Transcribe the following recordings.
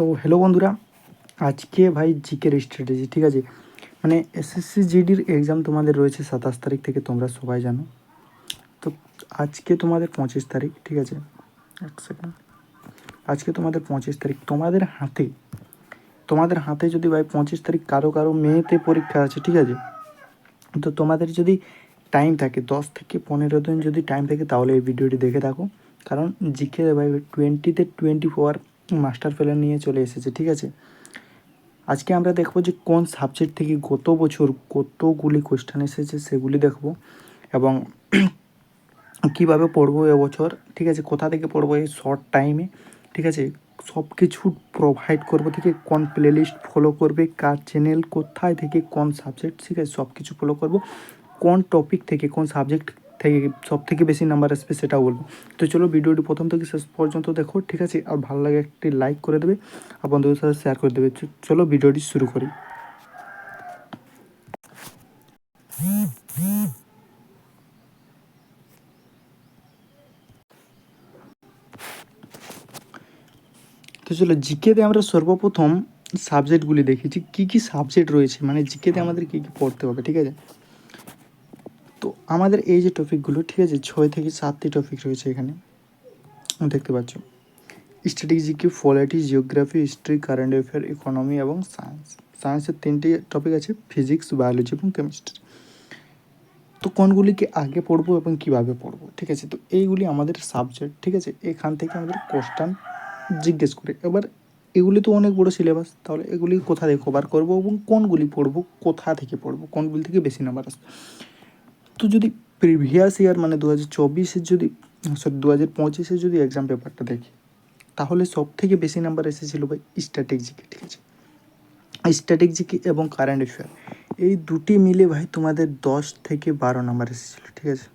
তো হ্যালো বন্ধুরা, আজকে ভাই জিকের স্ট্র্যাটেজি, ঠিক আছে। মানে এসএসসি জিডির এক্সাম তোমাদের রয়েছে 27 তারিখ থেকে, তোমরা সবাই জানো। তো আজকে তোমাদের 25 তারিখ, ঠিক আছে। এক সেকেন্ড, আজকে তোমাদের 25 তারিখ। তোমাদের হাতে যদি ভাই 25 তারিখ কারো মেতে পরীক্ষা আছে, ঠিক আছে। তো তোমাদের যদি টাইম থাকে 10 থেকে 15 দিন যদি টাইম থাকে, তাহলে এই ভিডিওটি দেখে থাকো। কারণ জিকে ভাই 20-তে 24 মাস্টার প্ল্যান নিয়ে চলে এসেছে, ঠিক আছে। আজকে আমরা দেখব যে কোন সাবজেক্ট থেকে গত বছর কতগুলি কোশ্চেন এসেছে সেগুলি দেখব, এবং কীভাবে পড়বো এবছর, ঠিক আছে, কোথা থেকে পড়বো এই শর্ট টাইমে, ঠিক আছে। সব কিছু প্রোভাইড করবো, ঠিক আছে। কোন প্লে লিস্ট ফলো করবে, কার চ্যানেল, কোথায় থেকে কোন সাবজেক্ট, ঠিক আছে, সব কিছু ফলো করবো। কোন টপিক থেকে কোন সাবজেক্ট থেকে সব থেকে বেশি নাম্বার আসবে সেটাও বলবো। তো চলো ভিডিওটি প্রথম থেকে শেষ পর্যন্ত দেখো, ঠিক আছে। আর ভালো লাগে একটি লাইক করে দেবে আর বন্ধুদের সাথে শেয়ার করে দেবে। চলো ভিডিওটি শুরু করি। তো চলো জিকেতে আমরা সর্বপ্রথম সাবজেক্টগুলি দেখি যে কী কী সাবজেক্ট রয়েছে, মানে জিকেতে আমাদের কী কী পড়তে হবে, ঠিক আছে। তো আমাদের এই যে টপিকগুলো, ঠিক আছে, 6 থেকে 7টি টপিক রয়েছে এখানে, দেখতে পাচ্ছ। Static GK, polity, geography, history, current affair, economy এবং সায়েন্স। সায়েন্সের 3টি টপিক আছে, ফিজিক্স, বায়োলজি এবং কেমিস্ট্রি। তো কোনগুলিকে আগে পড়বো এবং কীভাবে পড়বো, ঠিক আছে। তো এইগুলি আমাদের সাবজেক্ট, ঠিক আছে। এখান থেকে আমাদের কোশ্চেন জিজ্ঞেস করে। এবার এগুলি তো অনেক বড় সিলেবাস, তাহলে এগুলি কোথা থেকে কভার করবো এবং কোনগুলি পড়বো, কোথা থেকে পড়বো, কোনগুলি থেকে বেশি নাম্বার আসবে। তো যদি প্রিভিয়াস ইয়ার মানে 2024-এর যদি, সরি 2025-এর যদি এক্সাম পেপারটা দেখি, তাহলে সব থেকে বেশি নাম্বার এসেছিলো ভাই স্ট্যাটিক জিকে, ঠিক আছে। স্ট্যাটিক জিকে এবং কারেন্ট অ্যাফেয়ার এই দুটি মিলে ভাই তোমাদের 10 থেকে 12 নাম্বার এসেছিলো, ঠিক আছে।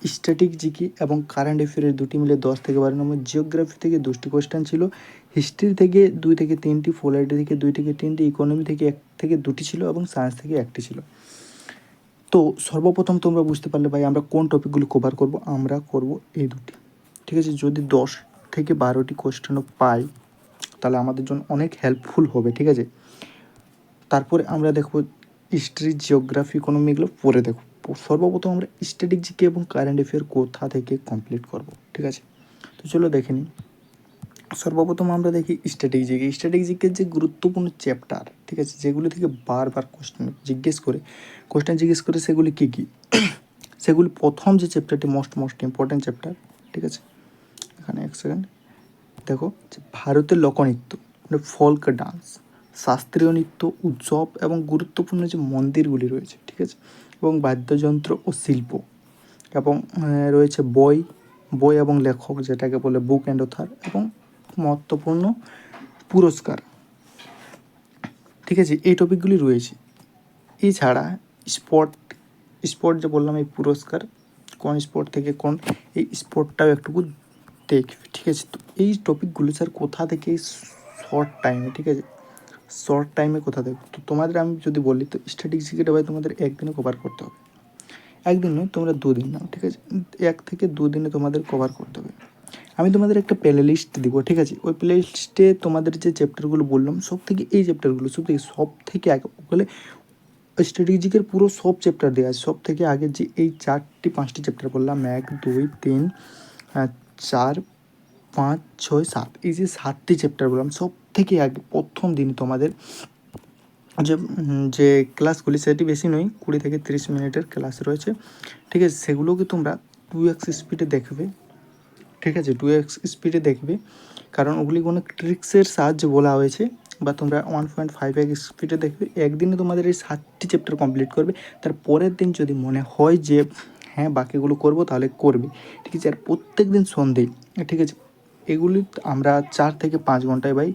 স্ট্যাটিক জিকে এবং কারেন্ট অ্যাফেয়ারের দুটি মিলে 10 থেকে 12 নম্বর। জিওগ্রাফি থেকে 2টি কোশ্চেন ছিল, হিস্ট্রি থেকে 2 থেকে 3টি, পলিটি থেকে 2 থেকে 3টি, ইকোনমি থেকে 1 থেকে 2টি ছিল এবং সায়েন্স থেকে 1টি ছিল। তো সর্বপ্রথম তোমরা বুঝতে পারলে ভাই আমরা কোন টপিকগুলো কভার করব। আমরা করব এই দুটি, ঠিক আছে। যদি 10 থেকে 12টি কোশ্চেনও পাই, তাহলে আমাদের জন্য অনেক হেল্পফুল হবে, ঠিক আছে। তারপরে আমরা দেখব হিস্ট্রি, জিওগ্রাফি, ইকোনমি, এগুলো পরে দেখব। সর্বপ্রথম আমরা স্ট্যাটিক জিকে এবং কারেন্ট অ্যাফেয়ার কোথা থেকে কমপ্লিট করব, ঠিক আছে। তো চলো দেখে নিই। সর্বপ্রথম আমরা দেখি স্ট্যাটিক জিকে। স্ট্যাটিক জিকের যে গুরুত্বপূর্ণ চ্যাপ্টার, ঠিক আছে, যেগুলি থেকে বারবার কোশ্চেন জিজ্ঞেস করে সেগুলি কী কী। সেগুলি প্রথম যে চ্যাপ্টারটি মোস্ট ইম্পর্ট্যান্ট চ্যাপ্টার, ঠিক আছে। এখানে এক সেকেন্ড দেখো যে ভারতের লোকনৃত্য মানে ফোক ডান্স, শাস্ত্রীয় নৃত্য, উৎসব এবং গুরুত্বপূর্ণ যে মন্দিরগুলি রয়েছে, ঠিক আছে, এবং বাদ্যযন্ত্র ও শিল্প, এবং রয়েছে বই এবং লেখক, যেটাকে বলে বুক অ্যান্ড অথার, এবং মহত্বপূর্ণ পুরস্কার, ঠিক আছে। এই টপিকগুলি রয়েছে। এছাড়া স্পোর্ট যে বললাম, এই পুরস্কার কোন স্পোর্ট থেকে কোন, এই স্পোর্টটাও একটুকু দেখবে, ঠিক আছে। তো এই টপিকগুলো স্যার কোথা থেকে শর্ট টাইমে, ঠিক আছে, শর্ট টাইমে কোথা থেকে। তো তোমাদের আমি যদি বলি, তো স্ট্যাটিক জিকেটা ভাই তোমাদের একদিনে কভার করতে হবে। একদিন নয়, তোমরা 2 দিন নাও, ঠিক আছে। 1 থেকে 2 দিনে তোমাদের কভার করতে হবে। আমি তোমাদের একটা প্লে লিস্ট দিব, ঠিক আছে। ওই প্লে লিস্টে তোমাদের যে চ্যাপ্টারগুলো বললাম, সব থেকে এই চ্যাপ্টারগুলো সব থেকে আগে বলে স্ট্র্যাটেজিকের পুরো সব চ্যাপ্টার দেওয়া আছে। সব থেকে আগে যে এই 4-5টি চ্যাপ্টার বললাম, 1, 2, 3, 4, 5, 6, 7, এই যে 7টি চ্যাপ্টার বললাম, সব থেকে আগে প্রথম দিন তোমাদের যে ক্লাসগুলি, সেটি বেশি নয়, 20 থেকে 30 মিনিটের ক্লাস রয়েছে, ঠিক আছে। সেগুলোকে তোমরা 2x স্পিডে দেখবে, ঠিক আছে। 2x স্পিডে দেখবে, কারণ ওগুলি কোনো ট্রিক্সের সাহায্যে বলা হয়েছে, বা তোমরা 1.5x স্পিডে দেখবে। একদিনে তোমাদের এই 7টি চ্যাপ্টার কমপ্লিট করবে। তার পরের দিন যদি মনে হয় যে হ্যাঁ বাকিগুলো করবো, তাহলে করবে, ঠিক আছে। আর প্রত্যেক দিন সন্ধ্যেই, ঠিক আছে, এগুলি আমরা 4 থেকে 5 ঘন্টায় ভাই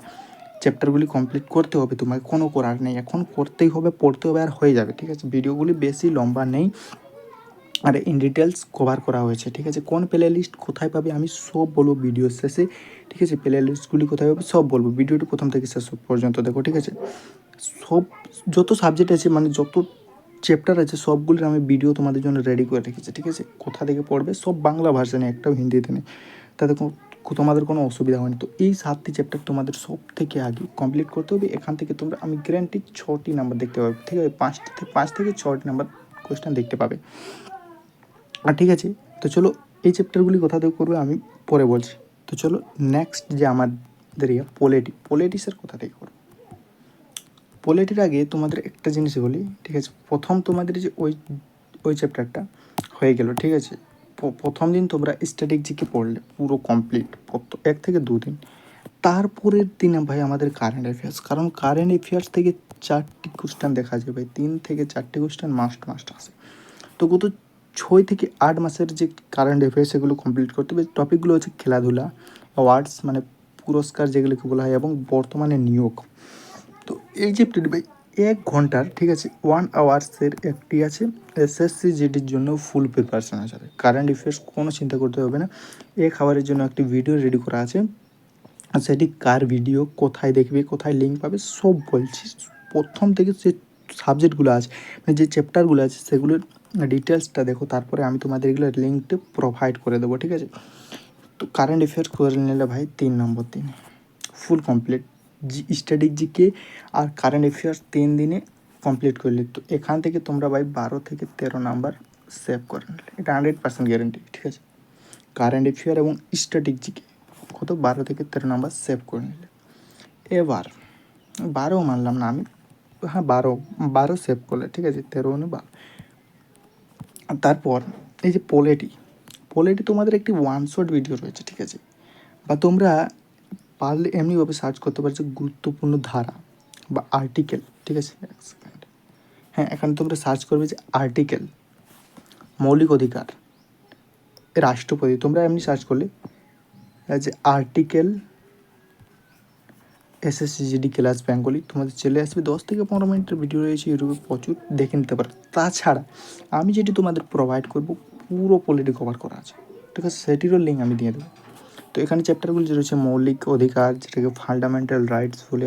চ্যাপ্টারগুলি কমপ্লিট করতে হবে। তোমাকে কোনো করার নেই, এখন করতেই হবে, পড়তে হবে, আর হয়ে যাবে, ঠিক আছে। ভিডিওগুলি বেশি লম্বা নেই, আর ইন ডিটেলস কভার করা হয়েছে, ঠিক আছে। কোন প্লে লিস্ট কোথায় পাবে আমি সব বলবো ভিডিও শেষে, ঠিক আছে। প্লে লিস্টগুলি কোথায় পাবে সব বলবো। ভিডিওটি প্রথম থেকে শেষ পর্যন্ত দেখো, ঠিক আছে। সব যত সাবজেক্ট আছে, মানে যত চ্যাপ্টার আছে, সবগুলির আমি ভিডিও তোমাদের জন্য রেডি করে রেখেছি, ঠিক আছে। কোথা থেকে পড়বে সব বাংলা ভার্সানে, একটাও হিন্দিতে নেই, তাতে তোমাদের কোনো অসুবিধা হয়নি। তো এই 7টি চ্যাপ্টার তোমাদের সব থেকে আগে কমপ্লিট করতে হবে। এখান থেকে তোমরা আমি গ্যারান্টি 6টি নাম্বার দেখতে পাবে, ঠিক আছে? 5 থেকে 6টি নাম্বার কোয়েশ্চেন দেখতে পাবে। আর ঠিক আছে, তো চলো এই চ্যাপ্টারগুলি কোথা থেকে করবে আমি পরে বলছি। তো চলো নেক্সট যে আমাদের পলিটিক্সের কোথা থেকে করবো। পলিটির আগে তোমাদের একটা জিনিস বলি, ঠিক আছে? প্রথম তোমাদের যে ওই চ্যাপ্টারটা হয়ে গেল, ঠিক আছে? প্রথম দিন তোমরা স্ট্র্যাটেজিকে পড়লে পুরো কমপ্লিট 1 থেকে 2 দিন। তারপরের দিনে ভাই আমাদের কারেন্ট অ্যাফেয়ার্স, কারণ কারেন্ট অ্যাফেয়ার্স থেকে 4টি কোশ্চেন দেখা যায় ভাই, 3 থেকে 4টি কোশ্চেন মাস্ট আসে। তো গত 6 থেকে 8 মাসের যে কারেন্ট অ্যাফেয়ার্স সেগুলো কমপ্লিট করতে হবে। টপিকগুলো হচ্ছে খেলাধুলা, অ্যাওয়ার্ডস মানে পুরস্কার যেগুলোকে বলা হয়, এবং বর্তমানে নিয়োগ। তো এই যে ভাই 1 ঘন্টার, ঠিক আছে, 1 আওয়ার্সের একটি আছে এসএসসি জিডির জন্য ফুল প্রিপারেশন আছে। কারেন্ট অ্যাফেয়ার্স কোনো চিন্তা করতে হবে না, 1 আওয়ারের জন্য একটি ভিডিও রেডি করা আছে। আর সেটি কার ভিডিও, কোথায় দেখবে, কোথায় লিঙ্ক পাবে সব বলছি। প্রথম থেকে যে সাবজেক্টগুলো আছে মানে যে চ্যাপ্টারগুলো আছে সেগুলোর ডিটেলসটা দেখো, তারপরে আমি তোমাদের এগুলো লিঙ্কটা প্রোভাইড করে দেবো, ঠিক আছে? তো কারেন্ট অ্যাফেয়ার্স করে নিলে ভাই 3 নম্বর দিন ফুল কমপ্লিট। স্ট্র্যাটেজিকে আর কারেন্ট অ্যাফেয়ার্স 3 দিনে কমপ্লিট করলে তো এখান থেকে তোমরা ভাই 12 থেকে 13 নাম্বার সেভ করে নিলে, এটা 100% গ্যারেন্টি, ঠিক আছে? কারেন্ট অ্যাফেয়ার এবং স্ট্র্যাটেজিকে কত 12 থেকে 13 নাম্বার সেভ করে নিলে। এবার 12 মানলাম না আমি, হ্যাঁ 12 সেভ করলে, ঠিক আছে? 13 না 12। তারপর এই যে পোলেটি তোমাদের একটি ওয়ান শট ভিডিও রয়েছে, ঠিক আছে? বা তোমরা পারলে এমনিভাবে সার্চ করতে পারছো গুরুত্বপূর্ণ ধারা বা আর্টিকেল, ঠিক আছে? এক সেকেন্ড, হ্যাঁ এখানে তোমরা সার্চ করবে যে আর্টিকেল, মৌলিক অধিকার, রাষ্ট্রপতি, তোমরা এমনি সার্চ করলে যে আর্টিকেল এসএসসিজিডি ক্লাস বেঙ্গলি তোমাদের চলে আসবে। 10 থেকে 15 মিনিটের ভিডিও রয়েছে ইউটিউবে, প্রচুর দেখে নিতে পারো। তাছাড়া আমি যেটি তোমাদের প্রোভাইড করব পুরো পলিটি কভার করা আছে, ঠিক আছে? সেটিরও লিঙ্ক আমি দিয়ে দেবো। তো এখানে চ্যাপ্টারগুলি যে রয়েছে মৌলিক অধিকার, যেটাকে ফান্ডামেন্টাল রাইটস বলে,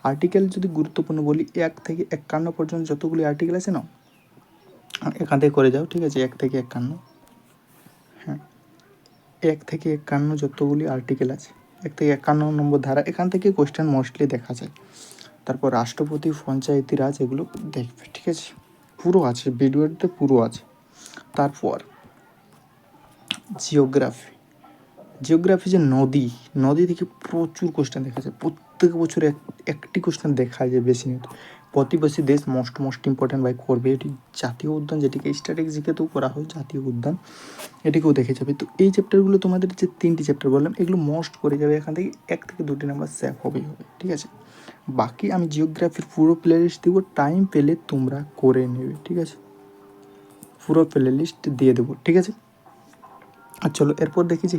আর্টিকেল যদি গুরুত্বপূর্ণ বলি 1 থেকে 51 পর্যন্ত যতগুলি আর্টিকেল আছে না, এখান থেকে করে যাও, ঠিক আছে? 1 থেকে 51, হ্যাঁ 1 থেকে 51 যতগুলি আর্টিকেল আছে, 1 থেকে 51 নম্বর ধারা, এখান থেকে কোয়েশ্চেন মোস্টলি দেখা যায়। তারপর রাষ্ট্রপতি, পঞ্চায়েতি রাজ, এগুলো দেখবে, ঠিক আছে? পুরো আছে ভিডিওতে, পুরো আছে। তারপর জিওগ্রাফি যে নদী থেকে প্রচুর কোশ্চেন দেখা যায়, প্রত্যেক বছর একটি কোশ্চেন দেখা যায় বেশি নিয়ত। প্রতিবেশী দেশ মোস্ট ইম্পর্ট্যান্ট ভাই করবে। এটি জাতীয় উদ্যান, যেটিকে স্ট্র্যাটেজিকেতেও করা হয় জাতীয় উদ্যান, এটিকেও দেখে যাবে। তো এই চ্যাপ্টারগুলো তোমাদের যে 3টি চ্যাপ্টার বললাম এগুলো মোস্ট করে যাবে, এখান থেকে 1 থেকে 2টি নাম্বার সেভ হবে, ঠিক আছে? বাকি আমি জিওগ্রাফির পুরো প্লে লিস্ট দেবো, টাইম পেলে তোমরা করে নেবে, ঠিক আছে? পুরো প্লে লিস্ট দিয়ে দেবো, ঠিক আছে? আর চলো এরপর দেখি যে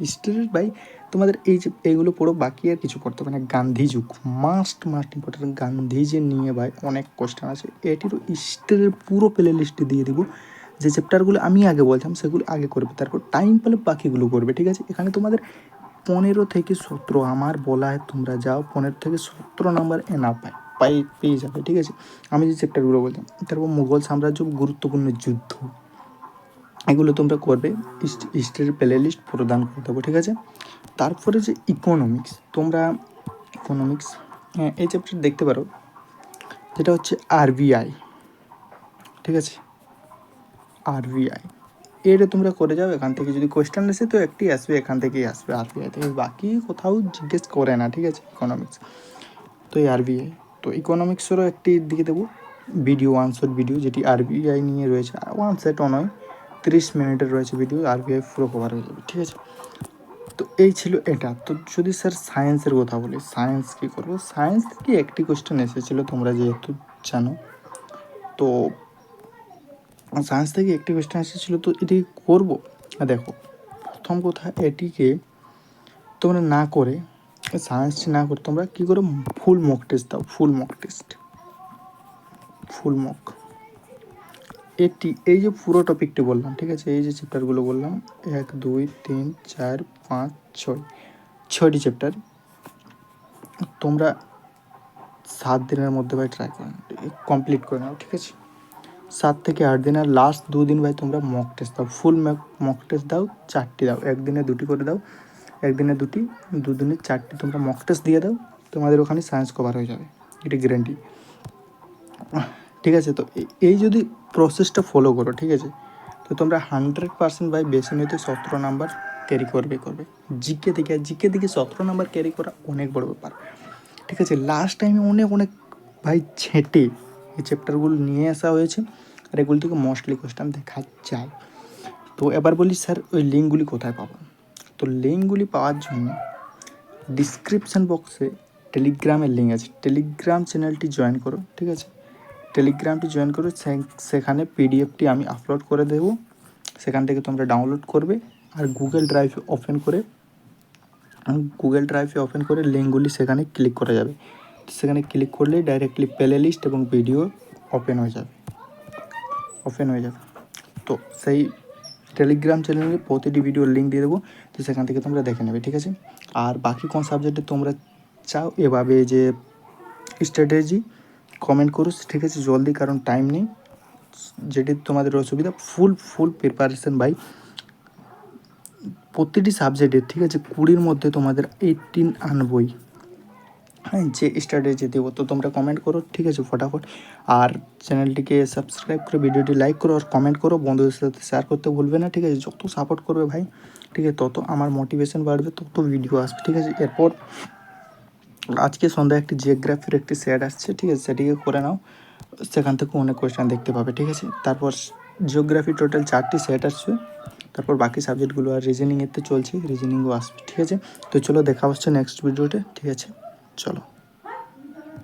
হিস্ট্রির ভাই তোমাদের এই যে এইগুলো পড়ো, বাকি আর কিছু পড়তে হবে না। গান্ধী যুগ মাস্ট ইম্পর্টেন্ট, গান্ধীজি নিয়ে ভাই অনেক কোশ্চেন আছে, এটিরও হিস্ট্রির পুরো প্লে লিস্টে দিয়ে দেবো। যে চ্যাপ্টারগুলো আমি আগে বলছিলাম সেগুলো আগে করবে, তারপর টাইম পেলে বাকিগুলো করবে, ঠিক আছে? এখানে তোমাদের 15 থেকে 17 আমার বলা হয় তোমরা যাও 15 থেকে 17 নাম্বার এনাফ পেয়ে যাবে, ঠিক আছে? আমি যে চ্যাপ্টারগুলো বলতাম। তারপর মুঘল সাম্রাজ্য, গুরুত্বপূর্ণ যুদ্ধ, এগুলো তোমরা করবে, হিস্ট্রির প্লে লিস্ট প্রদান করে দেবো, ঠিক আছে? তারপরে যে ইকোনমিক্স, তোমরা ইকোনমিক্স এই চ্যাপ্টার দেখতে পারো, যেটা হচ্ছে আরবিআই, ঠিক আছে? আরবিআই এটা তোমরা করে যাও। এখান থেকে যদি কোয়েশ্চেন আসে তো একটি আসবে, এখান থেকেই আসবে আরবিআই থেকে, বাকি কোথাও জিজ্ঞেস করে না, ঠিক আছে? ইকোনমিক্স তো এই আরবিআই, তো ইকোনমিক্সেরও একটি দিকে দেবো ভিডিও, ওয়ান শট ভিডিও, যেটি আরবিআই নিয়ে রয়েছে। ওয়ান সেটও নয়, 30 মিনিটের রয়েছে ভিডিও, আরবিআই পুরো কভার হয়ে যাবে, ঠিক আছে? তো এই ছিল এটা। তো যদি স্যার সায়েন্সের কথা বলি, সায়েন্স কী করবো? সায়েন্স থেকে একটি কোয়েশ্চেন এসেছিলো, তোমরা যেহেতু জানো। তো সায়েন্স থেকে একটি কোয়েশ্চেন এসেছিলো, তো এটি করবো। দেখো প্রথম কথা, এটিকে তোমরা না করে, সায়েন্সটি না করে তোমরা কী করো, ফুল মক টেস্ট দাও, ফুল মক। এটি এই যে পুরো টপিকটি বললাম, ঠিক আছে? এই যে চ্যাপ্টারগুলো বললাম 1 2 3 4 5 6টি চ্যাপ্টার, তোমরা 7 দিনের মধ্যে ভাই ট্রাই করে কমপ্লিট করে নাও, ঠিক আছে? 7 থেকে 8 দিন, আর লাস্ট 2 দিন ভাই তোমরা মক টেস্ট দাও, ফুল মক টেস্ট দাও, 4টি দাও, একদিনে 2টি করে দাও। একদিনে 2টি, 2 দিনে 4টি তোমরা মক টেস্ট দিয়ে দাও, তোমাদের ওখানে সায়েন্স কভার হয়ে যাবে, এটা গ্যারেন্টি। ঠিক আছে, তো এই যদি প্রসেসটা ফলো করো, ঠিক আছে, তো তোমরা 100% ভাই বেছে নিতে 17 নাম্বার ক্যারি করবে জিকে থেকে। আর জিকে থেকে 17 নাম্বার ক্যারি করা অনেক বড় ব্যাপার, ঠিক আছে। লাস্ট টাইমে অনেক ভাই ছেঁটে এই চ্যাপ্টারগুলো নিয়ে আসা হয়েছে, আর এগুলো থেকে মোস্টলি কোয়েশ্চেন দেখা যায়। তো এবার বলি স্যার ওই লিঙ্কগুলি কোথায় পাবো? তো লিঙ্কগুলি পাওয়ার জন্য ডিসক্রিপশান বক্সে টেলিগ্রামের লিঙ্ক আছে, টেলিগ্রাম চ্যানেলটি জয়েন করো, ঠিক আছে। টেলিগ্রামটি জয়েন করো, সেখানে পিডিএফটি আমি আপলোড করে দেবো, সেখান থেকে তোমরা ডাউনলোড করবে। আর গুগল ড্রাইভ ওপেন করে লিঙ্কগুলি সেখানে ক্লিক করা যাবে। সেখানে ক্লিক করলে ডাইরেক্টলি প্লে লিস্ট এবং ভিডিও ওপেন হয়ে যাবে। তো সেই টেলিগ্রাম চ্যানেলে প্রতিটি ভিডিওর লিঙ্ক দিয়ে দেবো, তো সেখান থেকে তোমরা দেখে নেবে, ঠিক আছে। আর বাকি কোন সাবজেক্টে তোমরা চাও এভাবে যে স্ট্র্যাটেজি কমেন্ট করো, ঠিক আছে, জলদি, কারণ টাইম নেই। যেটি তোমাদের অসুবিধা, ফুল প্রিপারেশন ভাই প্রতিটি সাবজেক্টের, ঠিক আছে। 20-র মধ্যে তোমাদের 18 আনবই, হ্যাঁ, যে স্ট্র্যাটেজি দেবো। তো তোমরা কমেন্ট করো, ঠিক আছে, ফটাফট। আর চ্যানেলটিকে সাবস্ক্রাইব করে ভিডিওটি লাইক করো আর কমেন্ট করো, বন্ধুদের সাথে শেয়ার করতে ভুলবে না, ঠিক আছে। যত সাপোর্ট করবে ভাই, ঠিক আছে, তত আমার মোটিভেশন বাড়বে, তত ভিডিও আসবে, ঠিক আছে। এরপর আজকে সন্ধ্যায় একটি জিওগ্রাফির একটি সেট আসছে, ঠিক আছে, সেটিকে করে নাও, সেখান থেকে অনেক কোয়েশ্চেন দেখতে পাবে, ঠিক আছে। তারপর জিওগ্রাফি টোটাল 4টি সেট আসছে, তারপর বাকি সাবজেক্টগুলো আর রিজনিংয়ের তো চলছে, রিজনিংও আসবে, ঠিক আছে। তো চলো দেখা হচ্ছে নেক্সট ভিডিওতে, ঠিক আছে, চলো।